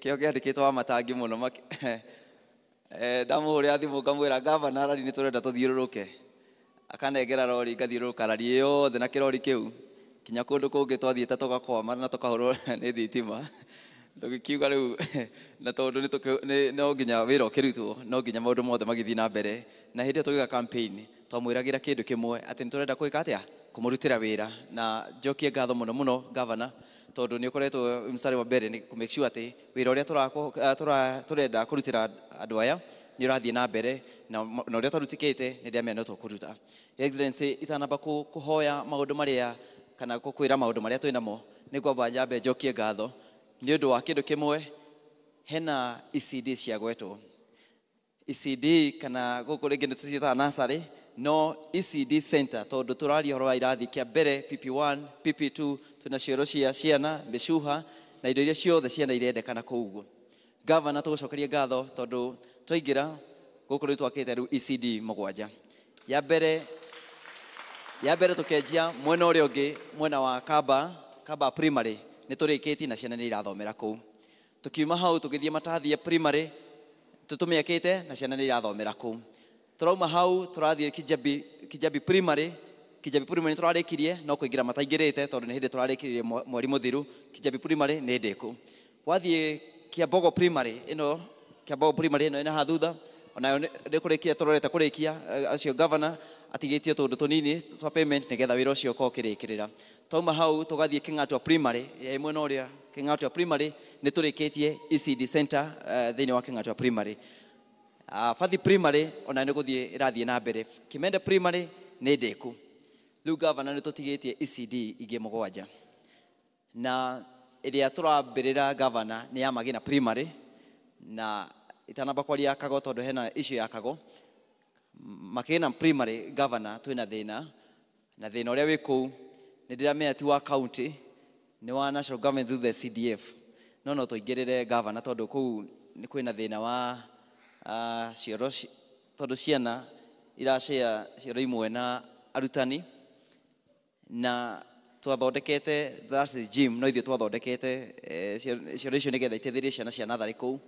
kĩo kĩandĩkĩtwo wa matangi mũno ndamuhũrĩra thimũ ngamwĩra ngavana rari nĩ tũrenda tũthiũrũrũke akanengera rori ngathiũrũrũka rari yothe na kĩrori kĩu kinya kũndũ kũngĩ twathiĩte tũgakoma na tũkahũrwo nĩ thitima tũgĩkiuga rĩu na tondũ no nginya wĩra ũkĩrutwo no nginya maũndũ mothe magĩthiĩ na mbere na hĩndĩ ĩyo tũgĩka campaign twamwĩragĩra kĩndũ kĩmwe atĩ nĩ tũrenda kwĩka atĩa kũmũrutĩra wĩra na njokie ngatho mũno mũno gavana tondũ nĩ ũkoretwo mstari wa mbere nĩ make sure atĩ wĩra ũrĩa tũrenda kũrutĩra andũ aya nĩ ũrathiĩ na mbere na ũrĩa twarutĩkĩte nĩ ndĩamenya no tũkũruta. Excellency itanamba kũhoya maũndũ marĩa kana gũkwĩra maũndũ marĩa twĩ namo nĩ ngwamba nyambe njokie ngatho nĩ ũndũ wa kĩndũ kĩmwe hena ECD cia gwetwo ECD kana gũkũ rĩngĩ nĩ tũciĩtaga nursery no ECD center tondũ tũraria ũhoro wa irathi kĩa mbere PP1 PP2 twĩna cioro cia ciana mĩcuha na indo iria ciothe ciana irendekana kũu ũguo. Gavana tũgũcokeria ngatho tondũ twaingĩra gũkũ nĩ twakĩte rĩu ECD mũgwanja ya mbere tũkenjia mwena ũrĩa ũngĩ mwena wa Kamba primary nĩ tũrĩkĩtie na ciana nĩ irathomera kũu tukiuma hau tũgĩthiĩ Matathia primary tũtũmĩakĩte na ciana nĩ irathomera kũu tũrauma hau tũrathiĩ Kijabi primary nĩ tũrarĩkirie no kũingĩra mataingĩrĩte tondũ nĩ hĩndĩ tũrarĩkirie mweri mũthiru Kijabi primary nĩ ndĩku wathiĩ Kiambogo primary ĩno ĩna hathutha onayo nĩ kũrĩkia tũrorete kũrĩkia acio governor atigĩtie tũndũ tũnini twa payment nĩgetha wĩra ũcio ũkorwo ũkĩrĩkĩrĩra twauma hau tũgathiĩ Kĩng'atwa primary mwena ũrĩa Kĩng'atwa primary nĩ tũrĩkĩtie ECD center thĩinĩ wa Kĩng'atwa primary Fathi primary ona nĩ gũthiĩ ĩrathiĩ na mbere Kimende primary nĩ ndĩku rĩu governor nĩ tũtigĩtie ECD ingĩ mũgwanja na ĩrĩa tũrambĩrĩra governor nĩ ya Magina primary na itanamba kwaria Kago tondũ hena issue ya Kago Magina primary governor twĩna thĩna na thĩna ũrĩa wĩ kũu nĩ ndĩramenya ti wa county nĩ wa national government through the CDF no tũingĩrĩre governor tondũ kũu nĩ kwĩna thĩna wa cioro tondũ ciana irashare cioro imwe na arutani na twathondekete that's the gym no ithuĩ twathondekete cioro icio nĩgetha iteithĩrĩrie ciana cia natharĩ kũu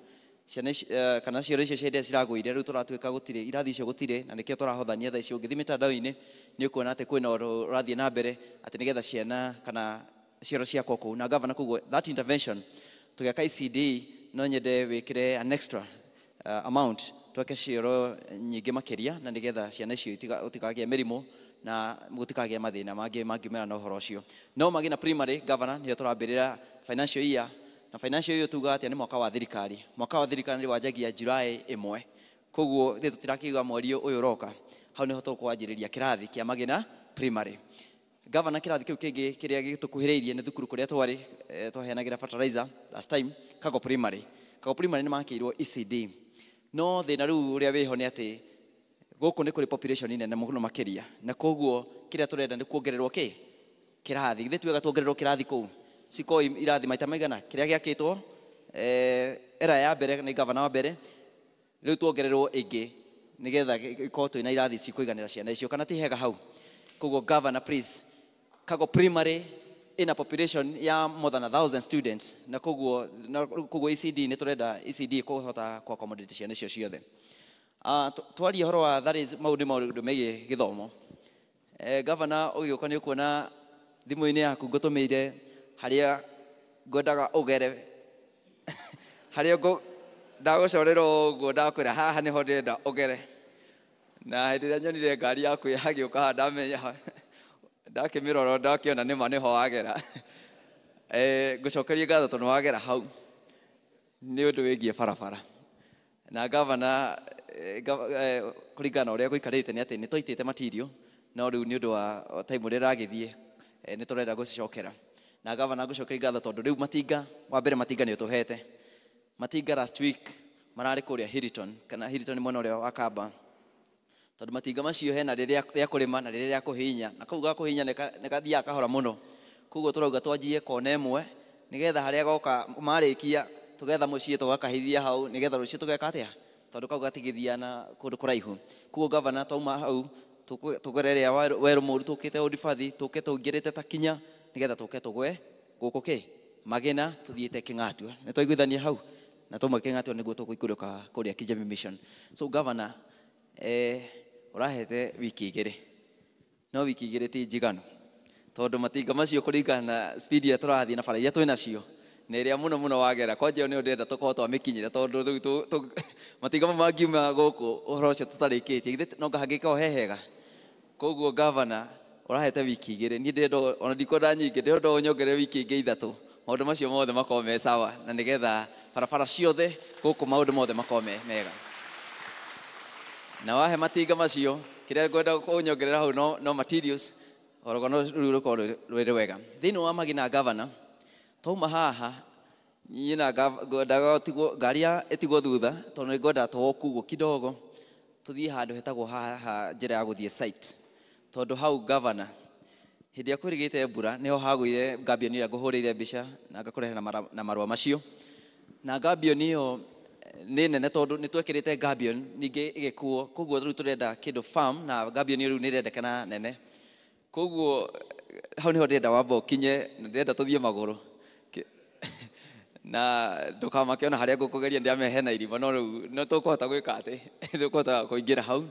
ciana kana cioro icio ciende ciragũire rĩu tũratuĩka gũtirĩ irathi icio gũtirĩ na nĩkĩo tũrahothania thaa icio ũngĩthiĩ mĩtandao-inĩ nĩ ũkuona atĩ kwĩna ũrathiĩ na mbere atĩ nĩgetha ciana kana cioro ciakwo kũu na governor kũguo that intervention tũgĩaka ECD no nyende wĩkĩre an extra amount twake cioro nyingĩ makĩria na nĩgetha ciana icio itikagĩe mĩrimũ na gũtikagĩe mathĩna mangĩ mangiumana na ũhoro ũcio no Magina primary governor nĩyo tũrambĩrĩra financial year na financial year tuga atĩ nĩ mwaka wa thirikari wanjagia July 1 koguo thĩ tũtirakiuga mweri ũyũ ũroka hau nĩho tũkwanjĩrĩria kĩrathi kĩa Magina primary governor kĩrathi kĩu kĩngĩ kĩrĩa gĩtũkuhĩrĩirie nĩ thukuru kũrĩa twarĩ twaheanagĩra fertilizer last time Kago primary nĩ makĩirwo ECD no thĩna rĩu ũrĩa wĩho nĩ atĩ gũkũ nĩ kũrĩ population nene mũno makĩria na koguo kĩrĩa tũrenda nĩ kuongererwo kĩrathi ithuĩ tuoga tuongererwo kĩrathi kũu ciko irathi maita maigana kĩrĩa gĩakĩtwo era ya mbere nĩ governor wa mbere rĩu tuongererwo ĩngĩ nĩgetha gĩkorwo twĩna irathi cikũiganĩra ciana icio kana ti hega hau koguo governor please Kago primary ina population ya more than 1,000 students na koguo ECD nĩ tũrenda ECD kũhota ku accommodate ciana icio ciothe twaria ũhoro wa that is maũndũ megiĩ gĩthomo governor ũgĩũka nĩ ũkuona thimũ-inĩ yaku ngũtũmĩire harĩa ngwendaga ũgere harĩa ndagũcorera ũguo ndakwĩra haha nĩho ndĩrenda ũgere na hĩndĩ ĩrĩa nyonire ngari yaku yagĩũka haha ndamenya ndakĩmĩrora ndakĩona nĩma nĩho wagera ngũcokerie ngatho tondũ wagera hau nĩ ũndũ wĩgiĩ barabara na governor kũringana ũrĩa gũikarĩte nĩ atĩ nĩ twaitĩte material no rĩu nĩ ũndũ wa time ũrĩa ĩragĩthiĩ nĩ tũrenda gũcicokera na governor ngũcokeria ngatho tondũ rĩu matinga wa mbere matinga nĩ ũtũhete matinga last week mararĩ kũrĩa Hilton kana Hilton mwena ũrĩa wa Kamba tondũ matinga macio hena rĩrĩa rĩa kũrĩma na rĩrĩa rĩa kũhinya na kau ga kũhinya nĩ gathiaga kahora mũno koguo tũrauga twanjie kona ĩmwe nĩgetha harĩa goka marĩkia tũgetha mũciĩ tũgakahithia hau nĩgetha rũciũ tũgeka atĩa tondũ kau gatigithia na kũndũ kũraihu koguo governor twauma hau tũgerere werũ mũru tũkĩte Oldfathi tũke tũingĩrĩte ta Kinya nĩgetha tũke tũgwe gũkũ Magina tuthiĩte Kĩng'atwa nĩ twaiguithania hau na tumweke ngatwo niguo tuguikuruka kuria Kijemi Mission. So governor urahete wiki igiri, no wiki igiri ti njiganu tondu matinga macio kuringana na speed ya turathii na bara iria twina cio na iria muno wagera kwanja ni ndenda tukorwo twamikinyire tondu matinga mangiuma guku uhoro ucio tutarikitie no ngahangika hehega. Koguo governor urahete wiki igiri, ni ndenda ona ndikwenda nyingi, ndenda unyongere wiki ingi ithatu maundu macio mothe makorwo me sawa na nigetha barabara ciothe guku maundu mothe makorwo mega. Na wahe matinga macio kiria ngwenda kunyongerera hau no materials orogono riu rukorwo rwiri wega thiini wa Magina. Governor tuma haha nyina ngwendaga tigwo ngari itigwo thutha tondu ngwenda tuokugo kidogo tuthie handu hetagwo haha njira ya guthie site tondu hau governor hindi ya kwirigite mbura niho hagwire Gabion ira nguhurire mbica na ngakurehe na marua macio na Gabion iyo ni nene tondu ni twekirite Gabion ningi igikuo. Koguo riu turenda kindu farm na Gabion riu ni rendekana nene. Koguo hau niho ndenda wamba ukinye na ndenda tuthie maguru na ndukamake ona haria ngukugeria ndiamehe na irima no riu no tukuhota gwika ati tukuhota kuingira hau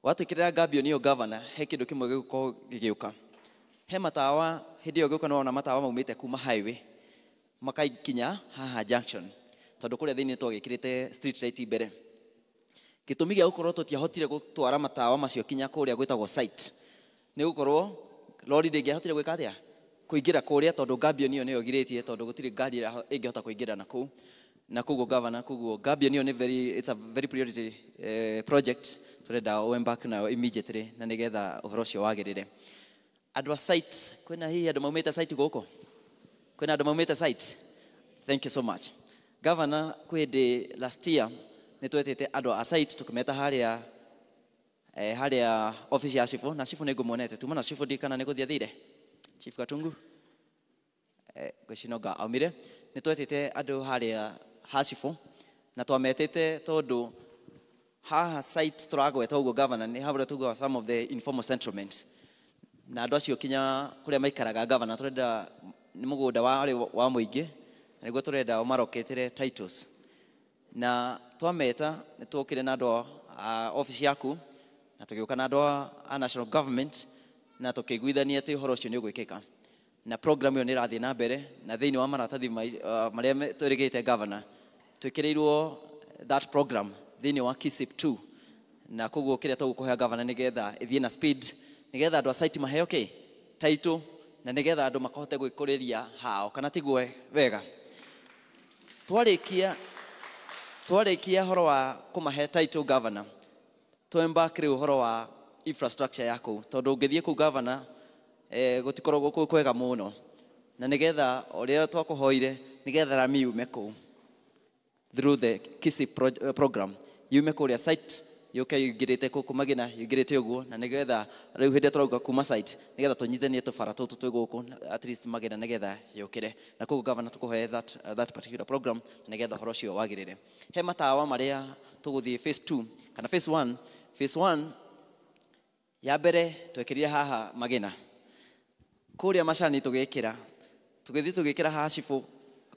watukirira Gabion iyo governor he kindu kimwe gigukorwo gigiuka. He matawa hindi iyo giuka no na matawa maumite kuma highway makaikinya haha junction tondu kuria thiini twagikirite street light mbere. Gitumi gia gukorwo tutiahotire gutwara matawa macio kinya kuria gwitagwo site ni gukorwo lori ndingihotire gwika atia kuingira kuria tondu Gabion iyo niyo giritie tondu gutiri ngari ingihota kuingira na koguo governor koguo Gabion iyo ni it's a very priority project turenda embark na immediately na nigetha uhoro cio wagirire. Andu a site kwina hii andu maumite site guko kwina andu maumite site. Thank you so much governor. Kwindi last year ni twetete andu a site tukimeta haria office ya Chifu na Chifu nigumonete tuma na Chifu ndikana niguthia thire Chief Katungu gwicinoga aumire ni twetete andu haria ha Chifu na twametete tondu haha site turagweta uguo governor ni habura tugo some of the informal settlements na andu acio kinya kuria maikaraga governor turenda ni mugunda wa muingi na niguo turenda umaroketire titles na twameta ni twokire na andu office yaku na tugiuka na andu a national government na tukiguithania ati uhoro ucio ni ugwikika na program iyo ni rathii na mbere na thiini wa maratathi maria twirigite governor twikirirwo that program thiini wa KISIP 2 na koguo kiria tugukuhe governor nigetha ithie na speed nigetha andu a site maheo title na nigetha andu makohote gwikuriria hao kana tigwe wega. Twarikia horo wa kumahe title governor twemback riu horo wa infrastructure yako tondu ngithie ku governor gutikorwo kwega muno na nigetha uria twakuhoire nigetha rami ume ku through the KISIP program yume kuria site yuke yugirite ku Magina yugirite uguo na nigetha riu hindi turauga kuma site nigetha tunyithanie tubara tutu twi guku at least Magina nigetha yukire na koguo governor tukuhe that particular program nigetha horo cio wagirire. He matawa maria tuguthie phase 2 kana phase 1 ya mbere twekirire haha Magina kuria Macani tugikira haha Chifu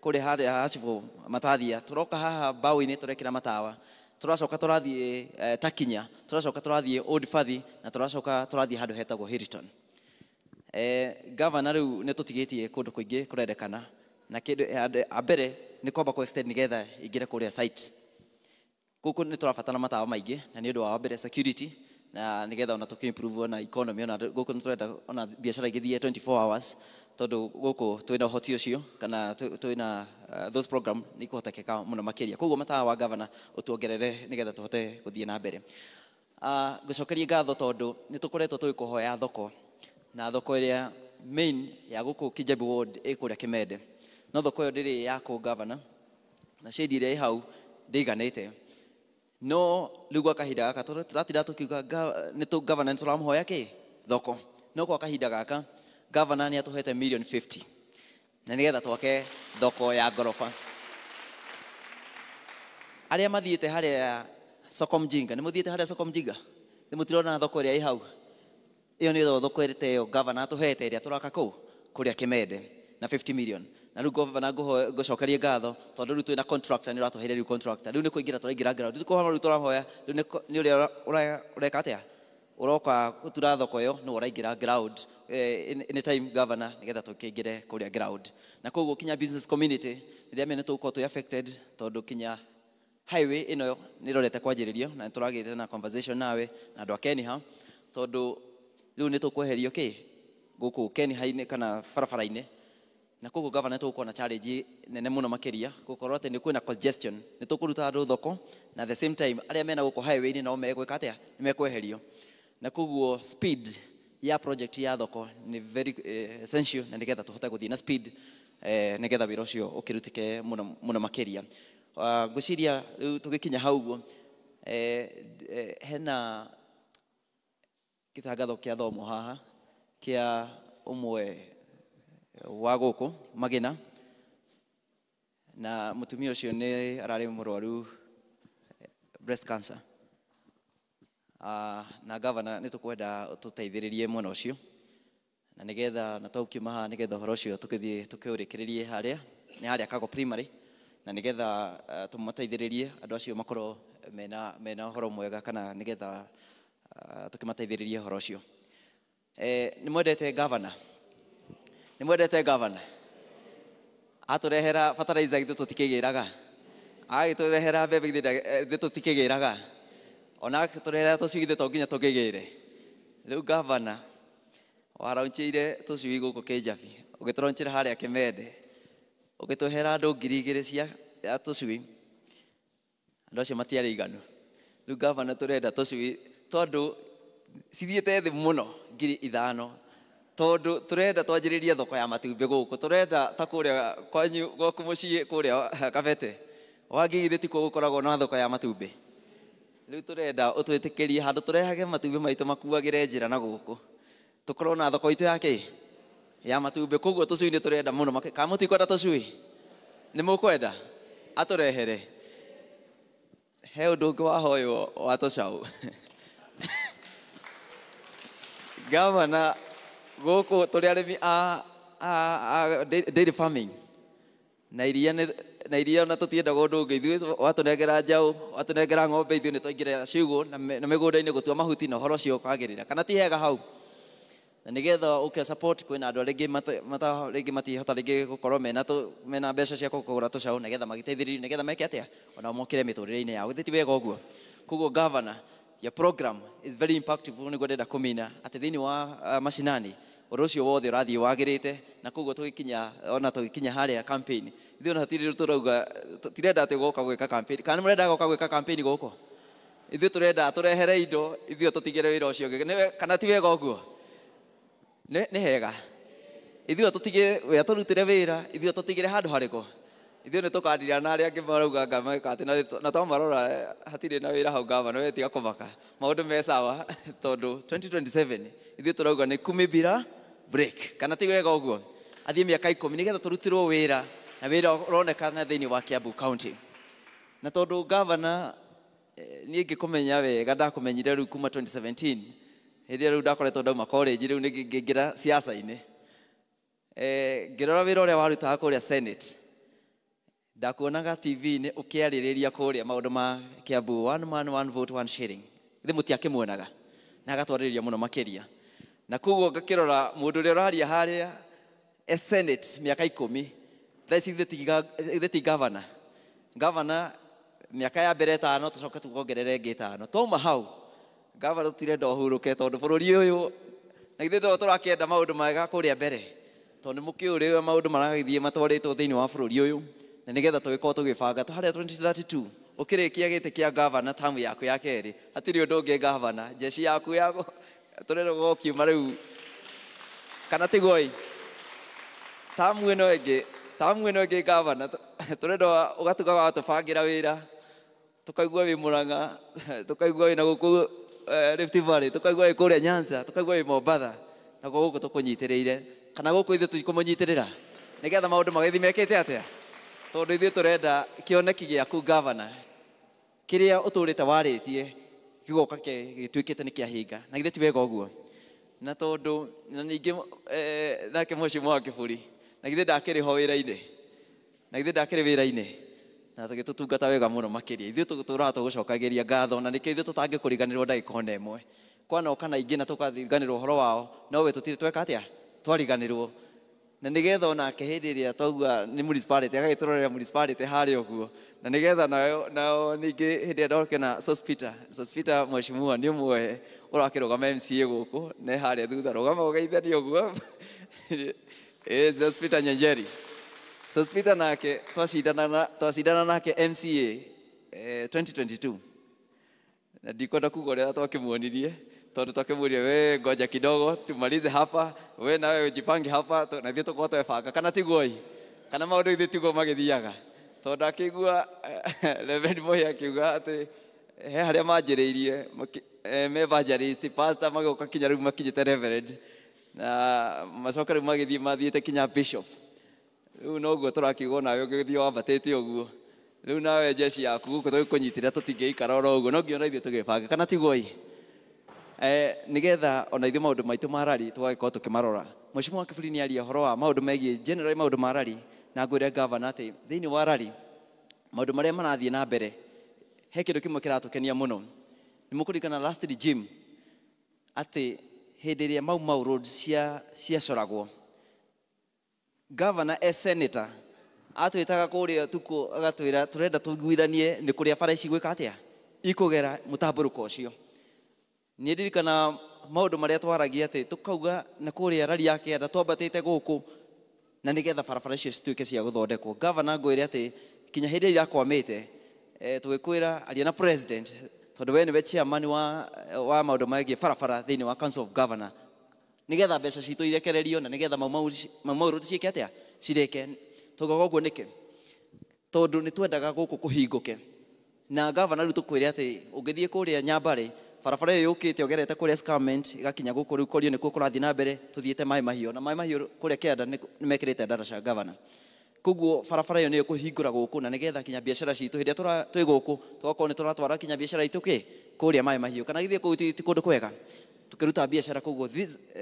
kuria haha Chifu matathia turoka haha Baũ-ini turekira matawa turacoka turathie Takinya turacoka turathie Old Fathi na turacoka turathie handu hetagwo Hiriton. Governor riu ni tutigitie kundu kuingi kurendekana na kindu a mbere ni kwamba ku extend nigetha ingire kuria site guku ni turabatana matawa maingi na ni undu wa mbere security na nigetha ona tukimprove ona economy ona guku ni turenda ona biashara igithie 24 hours tondu guku twina hoti ucio kana twina those program ni kuhotekeka muno makiria koguo matawa wa governor utuongerere nigetha tuhote guthie na mbere. Gucokeria ngatho tondu ni tukoretwo twikuhoya thoko na thoko iria main ya guku Kijemi ward ikuria Kimende no thoko iyo ndiri ya ku governor na shedi iria hau ndiganite no riu gwa kahinda gaka turatira tukiuga ni tu governor turamuhoya thoko no kwa kahinda gaka governor ni atuhete $1,50,000 na nigetha twake thoko ya gorofa. Aria mathiete haria Soko Mjinga ni muthiete haria Soko Mjinga ni mutirona thoko iria hau iyo ni thoko irite yo governor atuhete iria turaka kuria Kimende na $50 million na rĩu governor ngũcokerie ngatho tondũ rĩu twĩna contractor nĩ ũratũheire rĩu contractor rĩu nĩ kũingĩra tũraingĩra ground rĩu rĩu tũrahoya rĩu nĩ ũrĩa ũreka atĩa ũroka gũtura thoko ĩyo nĩ ũraingĩra ground anytime governor nĩgetha tũkĩingĩre kũrĩa ground na koguo kinya business community rĩrĩa mene tũgũkorwo twĩ affected tondũ kinya highway ĩno nĩ ĩrorete kwanjĩrĩrio na nĩtũragĩte na conversation nawe na andũ a Kenha tondũ rĩu nĩ tũkweherio gũkũ Kenha-inĩ kana barabara-inĩ na koguo governor tũgũkorwo na challenge nene mũno makĩria gũkorwo atĩ nĩ kwĩna congestion nĩ tũkũruta andũ thoko na at the same time arĩa mena gũkũ highway-inĩ nao megwĩka atĩa nĩ mekweherio na koguo speed ya project ya thoko nĩ very essential na nĩgetha tũhote gũthiĩ na speed nĩgetha wĩra ũcio ũkĩrutĩke mũno makĩria ngwĩciria rĩu tũgĩkinya hau ũguo hena gĩtangatho kĩa thomo haha kĩa ũmwe wa gũkũ Magina na mũtumia ũcio nĩ ararĩ mũrwaru breast cancer na governor nĩ tũkwenda tũteithĩrĩrie mwena ũcio na nĩgetha na twakiuma haha nĩgetha ũhoro ũcio tũkĩthiĩ tũkĩũrĩkĩrĩrie harĩa nĩ harĩa Kago primary na nĩgetha tũmateithĩrĩrie andũ acio makorwo mena ũhoro mwega kana nĩgetha tũkĩmateithĩrĩrie ũhoro ũcio nĩ mwendete governor atũrehera fertilizer ithu tũtikĩgĩraga agĩtũrehera mbembe ithu tũtikĩgĩraga ona tũrehera tũcui ithu to nginya tũkĩgĩre rĩu governor waraunchĩire tũcui gũkũ Kĩjabi ũgĩtũraunchĩra harĩa Kĩmende ũgĩtũhera andũ 2,000 cia tũcui andũ acio matiarĩ iganu rĩu governor tũrenda tũcui tondũ cithiĩte thĩ mũno 5,000 tondũ tũrenda twanjĩrĩrie thoko ya matumbĩ gũkũ tũrenda ta kũrĩa kwanyu gwaku mũciĩ kũrĩa Kabete wangĩgithĩ ti gũkoragwo na thoko ya matumbĩ rĩu tũrenda ũtwĩtĩkĩrie handũ tũrehage matumbĩ maitũ makuagĩre njĩra na gũkũ tũkorwo na thoko itũ ya matumbĩ koguo tũcui nĩ tũrenda mũno kana mũtikwenda tũcui nĩ mũkwenda atũrehere he ũndũ ũngĩ wahoywo wa tũcaũ governor gũkũ tũrĩ arĩmi a dairy farming na iria ona tũtiendaga ũndũ ũngĩ ithuĩ watũnengera njaũ watũnengera ng'ombe ithuĩ nĩ twaingĩra ciugũ na mĩgũnda-inĩ gũtua mahuti na ũhoro ũcio ũkagĩrĩra kana ti hega hau na nĩgetha ũkĩ support kwĩna andũ rĩngĩ matihota rĩngĩ gũkorwo mena mbeca cia kũgũra tũcaũ nĩgetha magĩteithĩrĩrio nĩgetha meke atĩa ona mokĩre mĩtũrĩre-inĩ yao githĩ ti wega ũguo koguo governor your program is very impactful nĩguo ndĩrenda kũmina atĩ thĩinĩ wa mashinani ũndũ ũcio wothe ũrathiĩ wagĩrĩte na koguo tũgĩkinya harĩa campaign ithuĩ ona hatirĩ tũrauga tirenda atĩ gũka gwĩka campaign kana mũrenda gũka gwĩka campaign gũkũ ithuĩ tũrenda tũrehere indo ithuĩ tũtigĩre wĩra ũcio kana ti wega ũguo nĩ hega ithuĩ tũtigĩre we tũrutĩre wĩra ithuĩ tũtigĩre handũ harĩkũ ithuĩ nĩ tũkandira na arĩa angĩ marauga ngameka atĩ na twamarora hatirĩ na wĩra hau governor we tiga kũmaka maũndũ me sawa tondũ 2027 ithuĩ tũrauga nĩ kumi bila break kana ti wega ũguo athiĩ mĩaka 10 nĩgetha tũrutĩrwo wĩra na wĩra ũronekana thĩinĩ wa Kiambu County na tondũ governor niĩ ngĩkũmenya wega ndakũmenyire rĩu kuma 2017 hĩndĩ rĩu ndakoretwo ndauma college rĩu ngĩingĩra siasa-inĩ ngĩrora wĩra ũrĩa warutaga kũrĩa Senate ndakuonaga TV-inĩ ũkĩarĩrĩria kũrĩa maũndũ ma Kiambu one man one vote one shilling ithe mũtiakĩmuonaga na agatwarĩrĩria mũno makĩria na koguo ngakĩrora mũndũ ũrĩa ũraria harĩa Senate mĩaka 10 thaici ithe ti governor mĩaka ya mbere 5 tũcoke tuongerere ĩngĩ 5 twauma hau governor tũtirenda ũhurũke tondũ bũrũri ũyũ na ithe tũrakĩenda maũndũ mega kũrĩa mbere tondũ mũkĩũrĩ maũndũ maragĩthiĩ matwarĩtwo thĩinĩ wa bũrũri ũyũ na nĩgetha tũgĩkorwo tũgĩbanga harĩa 2032 ũkĩrĩkia gĩtĩ kĩa governor tamu yaku ya kerĩ hatirĩ ũndũ ũngĩ governor jeshi yaku tũrenda gũkiuma rĩu kana tiguo tamu ĩno ĩngĩ governor tũrenda ũgatuga wa tũbangĩra wĩra tũkaigua wĩ Mũrang'a tũkaigua wĩ na gũkũ Rift Valley tũkaigua wĩ kũrĩa Nyanza tũkaigua wĩ Mombatha na gũkũ tũkũnyitĩrĩire kana gũkũ ithuĩ tũkũmũnyitĩrĩra nĩgetha maũndũ magĩthiĩ mekĩte atĩa tondũ ithuĩ tũrenda kĩoneki gĩaku governor kĩrĩa ũtũrĩte warĩtie gĩgoka gĩtuĩkĩte nĩ kĩahinga na githĩ ti wega ũguo na tondũ na ningĩ nake Mheshimiwa wa Kiburi na githe ndakĩrĩ ho wĩra-inĩ na githe ndakĩrĩ wĩra-inĩ na tũgĩtũtungata wega mũno makĩria ithuĩ tũtũraga tũgũcokagĩria ngatho na nĩkĩo ithuĩ tũtangĩkũriganĩrwo ndagĩka ona ĩmwe kwanoka na ingĩ na tũkariganĩrwo ũhoro wao no we tũtirĩ tweka atĩa twariganĩrwo na nĩgetha onake hĩndĩ ĩrĩa twauga nĩ municipality agagĩtũrorera municipality harĩa ũguo na nĩgetha nao ningĩ hĩndĩ ĩrĩa ndoke na Sospita mheshimiwa nĩ ũmwe ũrakĩrũgama MCA gũkũ ne harĩa thutha rũgama ũgeithanie ũguo Sospita Nyenjeri Sospita nake twacindana nake MCA 2022 na ndikwenda kuga ũrĩa twakĩmuonirie tondũ twakĩmũria we ngoja kidogo tumalize hapa we nawe ujipange hapa na ithuĩ tũkorwo twebanga kana tiguo kana maũndũ ithuĩ tiguo magĩthiaga tondũ akĩigua Reverend Moi akiuga atĩ he harĩa manjĩrĩirie me evangelist pastor magĩũka kinya rĩu makinyĩte Reverend na macoka rĩu magĩthiĩ mathiĩte kinya bishop rĩu noguo tũrakiuga nawe ũgĩthiĩ wambatĩte ũguo rĩu nawe jeshi yaku gũkũ tũgĩkũnyitĩra tũtingĩikara oro ũguo no nginya ithuĩ tũgĩbanga kana tiguo nigetha ona ithuĩ maũndũ maitũ ma rari tũgagĩkorwo tũkĩmarora Mheshimiwa Kiburi nĩ aria ũhoro wa maũndũ megiĩ generally maũndũ ma rari na ngwĩre governor atĩ thĩinĩ wa rari maũndũ marĩa marathiĩ na mbere he kĩndũ kĩmwe kĩratũkenia mũno nĩ mũkũririkana last regime atĩ hĩndĩ ĩrĩa mau roads ciacoragwo governor senator atwĩtaga kũrĩa tuko agatwĩra tũrenda tũiguithanie nĩ kũrĩa bara ici gwĩka atĩa ikũgera mũtambũrũko ũcio nĩ ndirikana maũndũ marĩa twaragia atĩ tũkauga na kũrĩa rari ya kĩanda twambatĩte gũkũ na nĩgetha barabara icio cituĩke cia gũthondekwo governor ngwĩre atĩ kinya hĩndĩ ĩrĩa irakwamĩte tũgĩkwĩra aria na president tondũ we nĩwe chairman wa maũndũ megiĩ barabara thĩinĩ wa council of governor nĩgetha mbeca citũ irekererio na nĩgetha mau roads ciĩke atĩa cirĩke tũgoga ũguo nĩkĩ tondũ nĩ twendaga gũkũ kũhingũke na governor rĩu tũkwĩre atĩ ũngĩthiĩ kũrĩa Nyambarĩ barabara ĩyo yũkĩte ũgerete kũrĩa Escarpment igakinya gũkũ rĩu Korio nĩkuo kũrathiĩ na mbere tũthiĩte Maĩ Mahiũ na Maĩ Mahiũ kũrĩa kĩanda nĩ mekĩrĩte ndaraca governor koguo barabara ĩyo nĩ ĩkũhingũra gũkũ na nĩgetha kinya biacara citũ hĩndĩ ĩrĩa twĩ gũkũ tũgakorwo nĩ tũratwara kinya biacara itũ kũrĩa Maĩ Mahiũ kana githĩ kũu ti kũndũ kwega tukiruta biacara koguo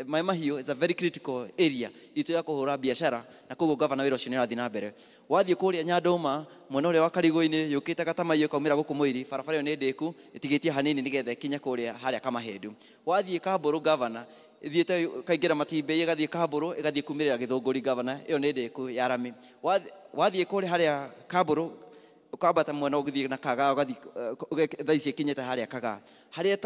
Maĩ Mahiũ is a very critical area itu ya kuhura biacara na koguo governor wĩra ũcio nĩ ũrathiĩ na mbere wathiĩ kũrĩa Nyandũma mwena ũrĩa wa Karigũ-inĩ yũkĩte Gatamaiyũ kaumĩra gũkũ Mũiri barabara ĩyo nĩ ndĩku ĩtigĩtie hanini nĩgetha kinya kũrĩa harĩa Kamahendu wathiĩ Kambũrũ governor ithiĩte kaingĩra Matimbĩ ĩgathiĩ Kambũrũ ĩgathiĩ kumĩrĩra Gĩthũngũri governor ĩyo nĩ ndĩku ya rami wathiĩ kũrĩa harĩa Kambũrũ ukambata mwena ũgĩthiĩ na Kaga ũgathiĩ thaa ici ĩkinyĩte harĩa Kaga harĩa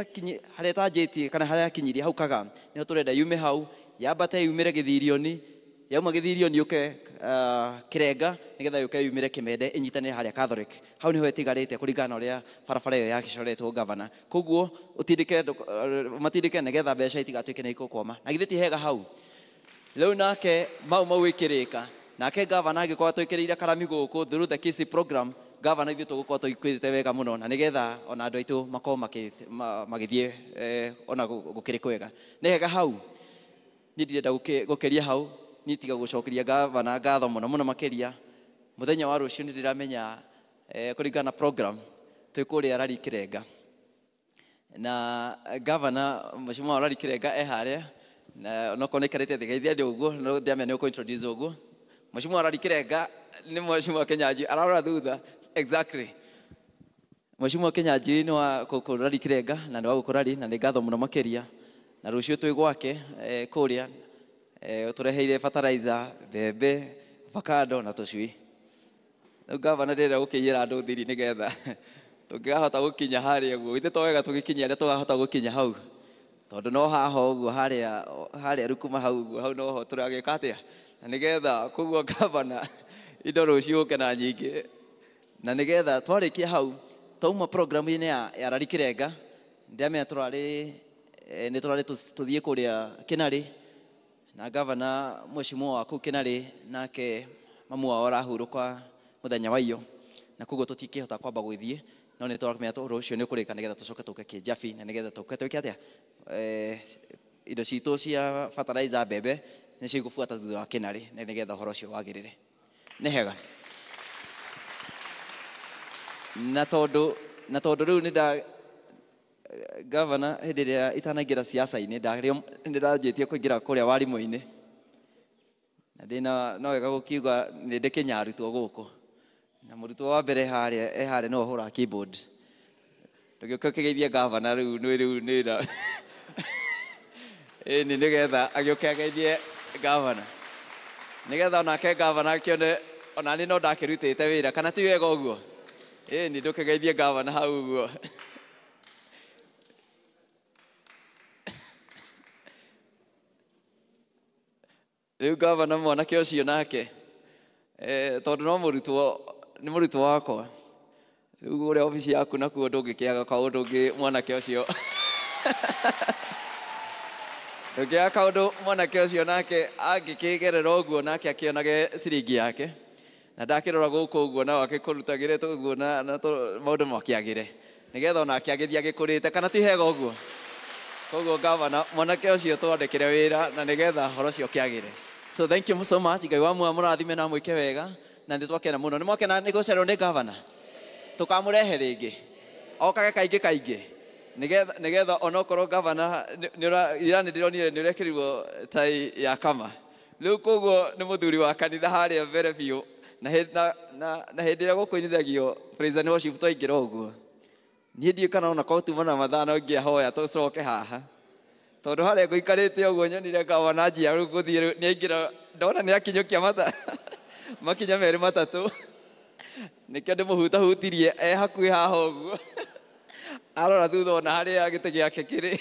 etanjĩtie kana harĩa akinyirie hau Kaga nĩho tũrenda yume hau yambate yumĩre Gĩthirioni yauma Gĩthirioni yũke Kĩrenga nĩgetha yũke yumĩre Kĩmende ĩnyitanĩre harĩa Catholic hau nĩho ĩtigarĩte kũringana na ũrĩa barabara ĩyo yacoretwo governor koguo matindĩke nĩgetha mbeca itigatuĩke nĩ ikũkwama na githĩ ti hega hau rĩu nake mau ĩkĩrĩka nake governor agĩkorwo twĩkĩrĩire karami gũkũ through the KISI program governor ithuĩ tũgũkorwo tũikwĩte wega mũno na nĩgetha ona andũ aitũ makorwo magĩthiĩ ona gũkĩrĩ kwega nĩ hega hau niĩ ndirenda gũkĩria hau niĩ tiga gũcokeria governor ngatho mũno mũno makĩria mũthenya wa rũciũ nĩ ndĩramenya kũringana na program twĩ kũrĩa rari Kĩrenga na governor Mheshimiwa wa rari Kĩrenga harĩa na nokorwo nĩ karĩte thĩgeithia andũ ũguo no ndĩramenya nĩ ũkũ-introduce ũguo Mheshimiwa wa rari Kĩrenga nĩ Mheshimiwa Kĩnyanjui ararora thutha exactly Mheshimiwa Kĩnyanjui nĩ wa gũkũ rari Kĩrenga na nĩ wa gũkũ rari na nĩ ngatho mũno makĩria na rũciũ twĩ gwake kũrĩa tũreheire fertilizer mbembe avocado na tũcui rĩu governor ndĩrenda gũkĩiyĩra andũ thiri nĩgetha tũngĩkahota gũkinya harĩa ũguo githĩ to wega tũgĩkinya arĩa tũkahota gũkinya hau tondũ no haha ũguo harĩa rukuma hau ũguo hau noho tũragĩka atĩa na nĩgetha koguo governor indo rũciũ ũke na nyingĩ na nĩgetha twarĩkia hau tauma programu-inĩ ya rari Kĩrenga ndĩramenya nĩ tũrarĩ tũthiĩ kũrĩa Kĩnarĩ na governor Mheshimiwa wa kũu Kĩnarĩ nake mamu wao arahurũka mũthenya wa iyo na koguo tũtikĩhota kwamba gũthiĩ no nĩ tũramenya rũciũ nĩ ũkũrĩka nĩgetha tũcoke tũke Kĩnjabi na nĩgetha tũke twĩke atĩa indo citũ cia fertilizer mbembe nĩ cigũbuata thutha wa Kĩnarĩ na nĩgetha ũhoro ũcio wagĩrĩre nĩ hega na tondũ rĩu nĩ governor hĩndĩ ĩrĩa itanaingĩra siasa-inĩ nĩndanjĩtie kũingĩra kũrĩa warimũ-inĩ na ndina no wega gukiuga ni ndikinya arutwo guku na murutwo wa mbere harĩa no hura keyboard ndũgĩũka ũkĩgeithie gavana rĩu nĩ ra ni nigetha agĩũke ageithie gavana nigetha onake gavana akĩone ona ni no ndakĩrutĩte wĩra kana ti wega ũguo ni ndũkĩgeithie gavana hau ũguo rĩu gavana mwanake ũcio nake tondũ no nĩ mũrutwo wakwa rĩu ũrĩa obici yaku nakuo ndũngĩkĩaga kaũndũ ũngĩ mwanake ũcio ndũngĩaga kaũndũ mwanake ũcio nake angĩkĩgerera ũguo nake akĩonage ciringi yake na ndakĩrora gũkũ ũguo nao akĩkũrutagĩre ũguo na maũndũ makĩagĩre nĩgetha onake agĩthiĩ agĩkũrĩte kana ti hega ũguo koguo gavana mwanake ũcio twandĩkĩre wĩra na nĩgetha horo ũcio ũkĩagĩre. So thank you so much. Ngai wa mũrathime na mwĩke wega na nĩ twakena mũno. Nĩ mwakena nĩ gũcererwo nĩ gavana tũkamũrehe rĩngĩ okage kaingĩ nĩgetha onokorwo gavana ira nĩ ndĩronire nĩ ũrekĩrirwo tai ya kama rĩu koguo nĩ mũthuri wa kanitha harĩa mbere biũ na hĩndĩ ĩrĩa gũkũinithagio praise and worship twaingĩra ũguo niĩ ndiĩ kana ona kotuma na mathaa no ngĩahoya tũcoke haha tondũ harĩa ngũikarĩte ũguo nyonire gavana njia rĩu gũthiĩ nĩ aingĩra ndona nĩ akinyũkia makinya merĩ matatũ nĩkĩo ndĩmũhutahutirie hakuhĩ haha ũguo arora thutha ona harĩa gĩtĩ gĩake kĩrĩ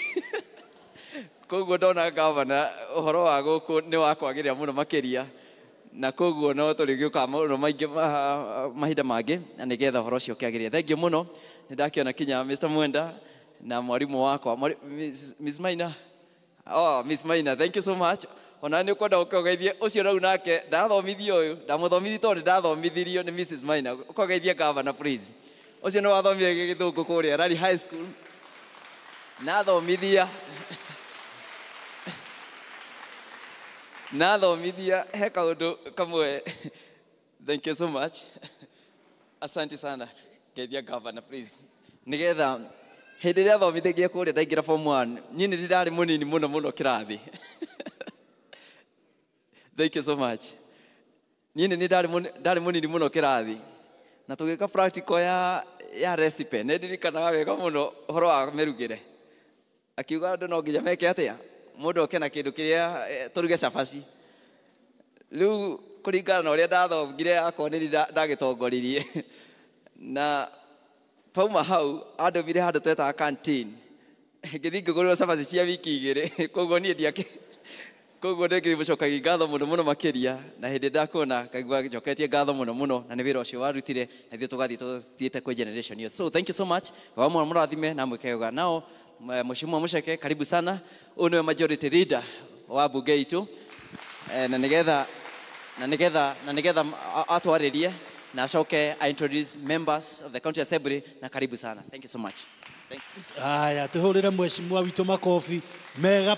koguo ndona gavana ũhoro wa gũkũ nĩ wa kwagĩrĩra mũno makĩria na koguo no tũrĩgĩũkaga maũndũ maingĩ mahinda mangĩ na nĩgetha ũhoro ũcio ũkĩagĩrĩra. Thengiũ mũno nĩ ndakĩona kinya Mr. Mwenda na mwarimũ wakwa Miss Maina. Miss Maina, thank you so much. Ona nĩ ũkwenda ũkĩgeithie ũcio rĩu nake ndathomithio ũyũ ndamũthomithia tondũ ndathomithirio nĩ Mrs. Maina ũkĩgeithie gavana please. Ũcio nĩ wathomithia gĩthũngũ kũrĩa Rally High School nathomithia he kaũndũ kamwe. Thank you so much. Asante sana geithia gavana please nĩgetha hĩndĩ ĩrĩa athomithagia kũrĩa ndaingĩra form 1 niĩ nĩ ndarĩ mũnini mũno kĩrathi. Thank you so much. Niĩ nĩ ndarĩ mũnini mũno kĩrathi na tũgĩka practical ya recipe nĩ ndirikanaga wega mũno ũhoro wa mĩrugĩre akiuga andũ no nginya meke atĩa mũndũ oke na kĩndũ kĩrĩa tũruge cabaci rĩu kũringana na ũrĩa ndathomire yakwa nĩ ndagĩtongoririe na twauma hau andũmire handũ twetaga canteen ngĩthiĩ ngĩgũrĩrwo cabaci cia wiki igĩrĩ koguo niĩ koguo ndĩngĩmũcokagia ngatho mũno makĩria na hĩndĩ ndakuona ngaigua njoketie ngatho mũno na nĩ wĩra ũcio warutire na ithuĩ tũgathiĩ tũthiĩte kwĩ generation hiyo. So thank you so much. Wa mũrathime na mwĩke wega. Nao Mheshimiwa Mucheke karibu sana. Huyu nĩwe majority leader wa bunge itu na nĩgetha atwarĩrie na acoke I introduce members of the county assembly na karibu sana. Thank you so much. Haya tuhũrĩre Mheshimiwa witũ makofi mega.